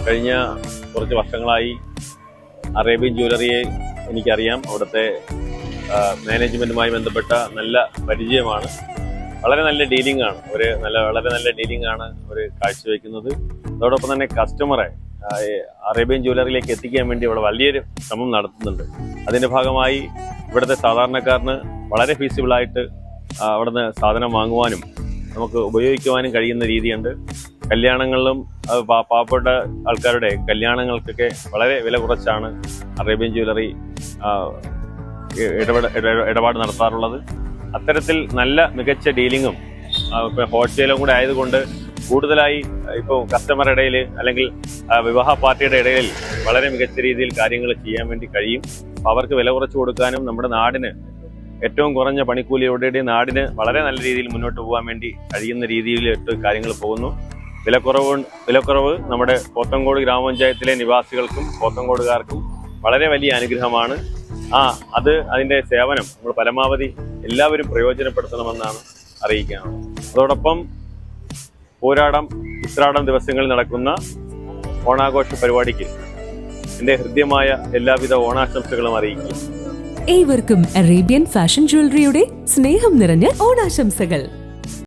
കഴിഞ്ഞ കുറച്ച് വർഷങ്ങളായി അറേബ്യൻ ജ്വല്ലറിയെ എനിക്കറിയാം. അവിടുത്തെ മാനേജ്മെൻറ്റുമായി ബന്ധപ്പെട്ട നല്ല പരിചയമാണ്. വളരെ നല്ല ഡീലിംഗ് ആണ് വളരെ നല്ല ഡീലിംഗ് ആണ് അവർ കാഴ്ചവെക്കുന്നത്. അതോടൊപ്പം തന്നെ കസ്റ്റമറെ അറേബ്യൻ ജ്വല്ലറിയിലേക്ക് എത്തിക്കാൻ വേണ്ടി അവിടെ വലിയൊരു ശ്രമം നടത്തുന്നുണ്ട്. അതിൻ്റെ ഭാഗമായി ഇവിടുത്തെ സാധാരണക്കാരന് വളരെ ഫീസിബിളായിട്ട് അവിടുന്ന് സാധനം വാങ്ങുവാനും നമുക്ക് ഉപയോഗിക്കുവാനും കഴിയുന്ന രീതിയുണ്ട്. കല്യാണങ്ങളിലും പാവപ്പെട്ട ആൾക്കാരുടെ കല്യാണങ്ങൾക്കൊക്കെ വളരെ വില കുറച്ചാണ് അറേബ്യൻ ജ്വല്ലറി ഇടപാട് നടത്താറുള്ളത്. അത്തരത്തിൽ നല്ല മികച്ച ഡീലിങ്ങും ഇപ്പോൾ ഹോൾസെയിലും കൂടെ ആയതുകൊണ്ട് കൂടുതലായി ഇപ്പോൾ കസ്റ്റമർ ഇടയിൽ അല്ലെങ്കിൽ വിവാഹ പാർട്ടിയുടെ ഇടയിൽ വളരെ മികച്ച രീതിയിൽ കാര്യങ്ങൾ ചെയ്യാൻ വേണ്ടി കഴിയും. അവർക്ക് വില കുറച്ച് കൊടുക്കാനും നമ്മുടെ നാടിന് ഏറ്റവും കുറഞ്ഞ പണിക്കൂലിയോടെ നാടിന് വളരെ നല്ല രീതിയിൽ മുന്നോട്ട് പോകാൻ വേണ്ടി കഴിയുന്ന രീതിയിലിട്ട് കാര്യങ്ങൾ പോകുന്നു. വിലക്കുറവ് നമ്മുടെ പോത്തങ്കോട് ഗ്രാമപഞ്ചായത്തിലെ നിവാസികൾക്കും പോത്തങ്കോടുകാർക്കും വളരെ വലിയ അനുഗ്രഹമാണ്. അതിൻ്റെ സേവനം നമ്മൾ പരമാവധി എല്ലാവരും പ്രയോജനപ്പെടുത്തണമെന്നാണ് അറിയിക്കാനുള്ളത്. അതോടൊപ്പം പോരാടം, ഉത്രാടം ദിവസങ്ങളിൽ നടക്കുന്ന ഓണാഘോഷ പരിപാടിക്ക് എൻ്റെ ഹൃദ്യമായ എല്ലാവിധ ഓണാശംസകളും അറിയിക്കും. ഏവർക്കും അറേബ്യൻ ഫാഷൻ ജ്വല്ലറിയുടെ സ്നേഹം നിറഞ്ഞ ഓണാശംസകൾ.